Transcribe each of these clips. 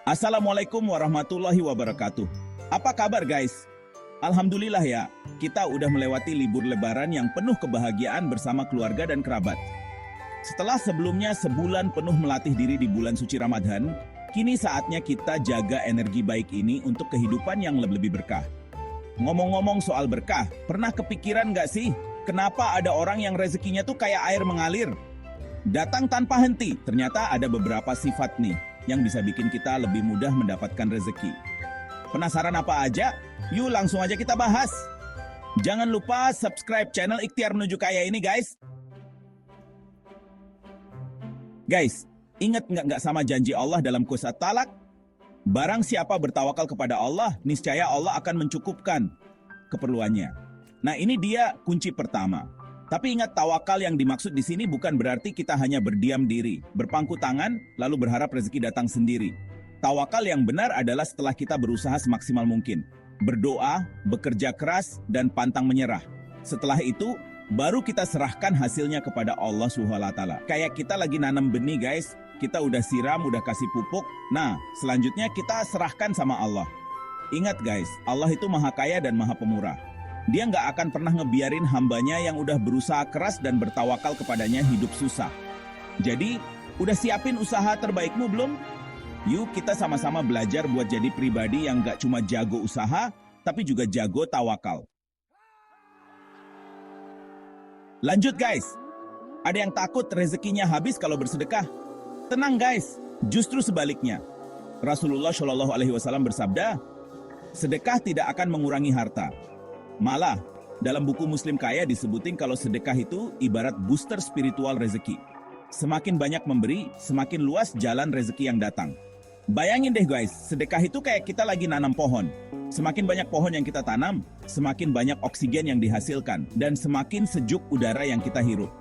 Assalamualaikum warahmatullahi wabarakatuh. Apa kabar guys? Alhamdulillah ya, kita udah melewati libur lebaran yang penuh kebahagiaan bersama keluarga dan kerabat. Setelah sebelumnya sebulan penuh melatih diri di bulan suci Ramadan, kini saatnya kita jaga energi baik ini untuk kehidupan yang lebih berkah. Ngomong-ngomong soal berkah, pernah kepikiran gak sih? Kenapa ada orang yang rezekinya tuh kayak air mengalir? Datang tanpa henti, ternyata ada beberapa sifat nih yang bisa bikin kita lebih mudah mendapatkan rezeki. Penasaran apa aja? Yuk langsung aja kita bahas. Jangan lupa subscribe channel Ikhtiar Menuju Kaya ini guys. Guys, ingat nggak sama janji Allah dalam Qusat Talak? Barang siapa bertawakal kepada Allah, niscaya Allah akan mencukupkan keperluannya. Nah ini dia kunci pertama. Tapi ingat, tawakal yang dimaksud di sini bukan berarti kita hanya berdiam diri, berpangku tangan, lalu berharap rezeki datang sendiri. Tawakal yang benar adalah setelah kita berusaha semaksimal mungkin, berdoa, bekerja keras, dan pantang menyerah. Setelah itu, baru kita serahkan hasilnya kepada Allah SWT. Kayak kita lagi nanam benih guys, kita udah siram, udah kasih pupuk, nah selanjutnya kita serahkan sama Allah. Ingat guys, Allah itu maha kaya dan maha pemurah. Dia nggak akan pernah ngebiarin hambanya yang udah berusaha keras dan bertawakal kepadanya hidup susah. Jadi, udah siapin usaha terbaikmu belum? Yuk kita sama-sama belajar buat jadi pribadi yang nggak cuma jago usaha, tapi juga jago tawakal. Lanjut guys, ada yang takut rezekinya habis kalau bersedekah? Tenang guys, justru sebaliknya. Rasulullah Shallallahu Alaihi Wasallam bersabda, sedekah tidak akan mengurangi harta. Malah, dalam buku Muslim Kaya disebutin kalau sedekah itu ibarat booster spiritual rezeki. Semakin banyak memberi, semakin luas jalan rezeki yang datang. Bayangin deh guys, sedekah itu kayak kita lagi nanam pohon. Semakin banyak pohon yang kita tanam, semakin banyak oksigen yang dihasilkan, dan semakin sejuk udara yang kita hirup.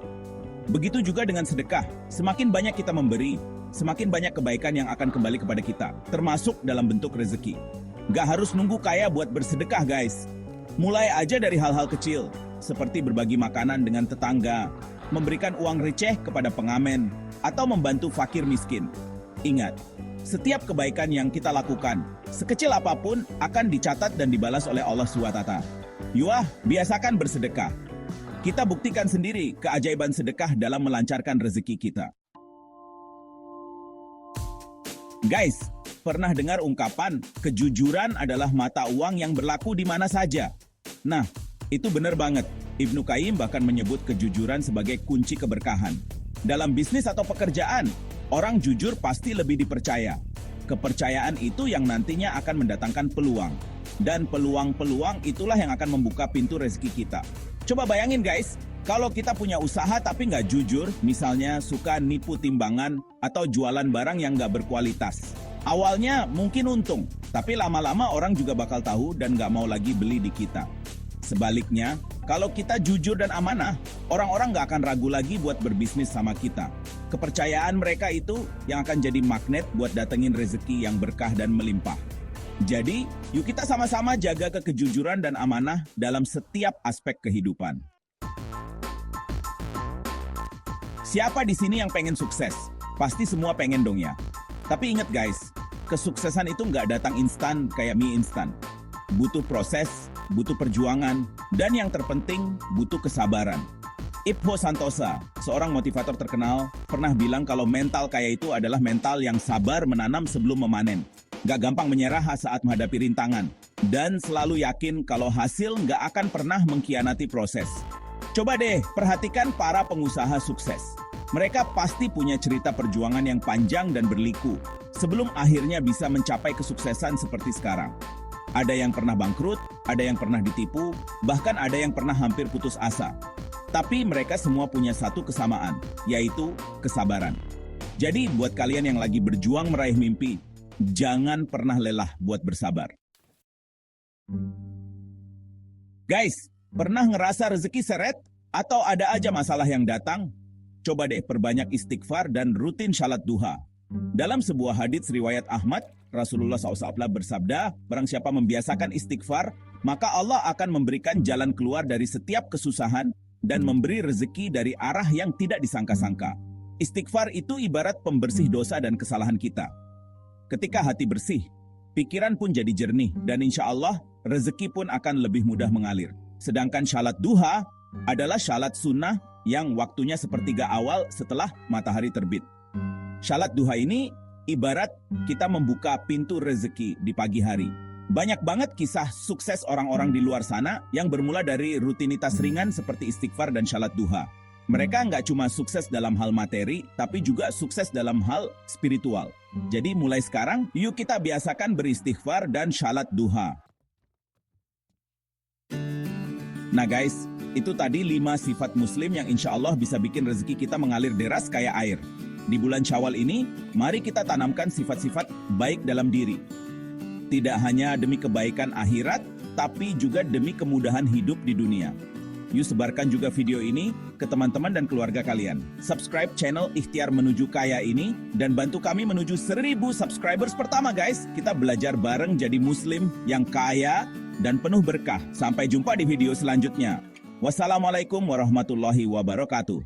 Begitu juga dengan sedekah, semakin banyak kita memberi, semakin banyak kebaikan yang akan kembali kepada kita, termasuk dalam bentuk rezeki. Gak harus nunggu kaya buat bersedekah guys. Mulai aja dari hal-hal kecil, seperti berbagi makanan dengan tetangga, memberikan uang receh kepada pengamen, atau membantu fakir miskin. Ingat, setiap kebaikan yang kita lakukan, sekecil apapun, akan dicatat dan dibalas oleh Allah SWT. Yuah, biasakan bersedekah. Kita buktikan sendiri keajaiban sedekah dalam melancarkan rezeki kita. Guys, pernah dengar ungkapan, kejujuran adalah mata uang yang berlaku di mana saja? Nah, itu benar banget. Ibnu Qayyim bahkan menyebut kejujuran sebagai kunci keberkahan. Dalam bisnis atau pekerjaan, orang jujur pasti lebih dipercaya. Kepercayaan itu yang nantinya akan mendatangkan peluang. Dan peluang-peluang itulah yang akan membuka pintu rezeki kita. Coba bayangin guys, kalau kita punya usaha tapi nggak jujur, misalnya suka nipu timbangan atau jualan barang yang nggak berkualitas. Awalnya mungkin untung, tapi lama-lama orang juga bakal tahu dan nggak mau lagi beli di kita. Sebaliknya, kalau kita jujur dan amanah, orang-orang nggak akan ragu lagi buat berbisnis sama kita. Kepercayaan mereka itu yang akan jadi magnet buat datengin rezeki yang berkah dan melimpah. Jadi, yuk kita sama-sama jaga kejujuran dan amanah dalam setiap aspek kehidupan. Siapa di sini yang pengen sukses? Pasti semua pengen dong ya. Tapi ingat guys, kesuksesan itu nggak datang instan kayak mie instan. Butuh proses, butuh perjuangan, dan yang terpenting butuh kesabaran. Ibho Santosa, seorang motivator terkenal, pernah bilang kalau mental kaya itu adalah mental yang sabar menanam sebelum memanen. Gak gampang menyerah saat menghadapi rintangan. Dan selalu yakin kalau hasil gak akan pernah mengkhianati proses. Coba deh, perhatikan para pengusaha sukses. Mereka pasti punya cerita perjuangan yang panjang dan berliku, sebelum akhirnya bisa mencapai kesuksesan seperti sekarang. Ada yang pernah bangkrut, ada yang pernah ditipu, bahkan ada yang pernah hampir putus asa. Tapi mereka semua punya satu kesamaan, yaitu kesabaran. Jadi buat kalian yang lagi berjuang meraih mimpi, jangan pernah lelah buat bersabar. Guys, pernah ngerasa rezeki seret? Atau ada aja masalah yang datang? Coba deh perbanyak istighfar dan rutin syalat duha. Dalam sebuah hadits riwayat Ahmad, Rasulullah SAW bersabda, barang siapa membiasakan istighfar, maka Allah akan memberikan jalan keluar dari setiap kesusahan dan memberi rezeki dari arah yang tidak disangka-sangka. Istighfar itu ibarat pembersih dosa dan kesalahan kita. Ketika hati bersih, pikiran pun jadi jernih, dan insya Allah rezeki pun akan lebih mudah mengalir. Sedangkan syalat duha adalah syalat sunnah yang waktunya sepertiga awal setelah matahari terbit. Syalat duha ini ibarat kita membuka pintu rezeki di pagi hari. Banyak banget kisah sukses orang-orang di luar sana yang bermula dari rutinitas ringan seperti istighfar dan syalat duha. Mereka nggak cuma sukses dalam hal materi, tapi juga sukses dalam hal spiritual. Jadi mulai sekarang, yuk kita biasakan beristighfar dan syalat duha. Nah guys, itu tadi 5 sifat muslim yang insya Allah bisa bikin rezeki kita mengalir deras kayak air. Di bulan Syawal ini, mari kita tanamkan sifat-sifat baik dalam diri. Tidak hanya demi kebaikan akhirat, tapi juga demi kemudahan hidup di dunia. Yuk sebarkan juga video ini ke teman-teman dan keluarga kalian. Subscribe channel Ikhtiar Menuju Kaya ini dan bantu kami menuju 1000 subscribers pertama guys. Kita belajar bareng jadi muslim yang kaya dan penuh berkah. Sampai jumpa di video selanjutnya. Wassalamualaikum warahmatullahi wabarakatuh.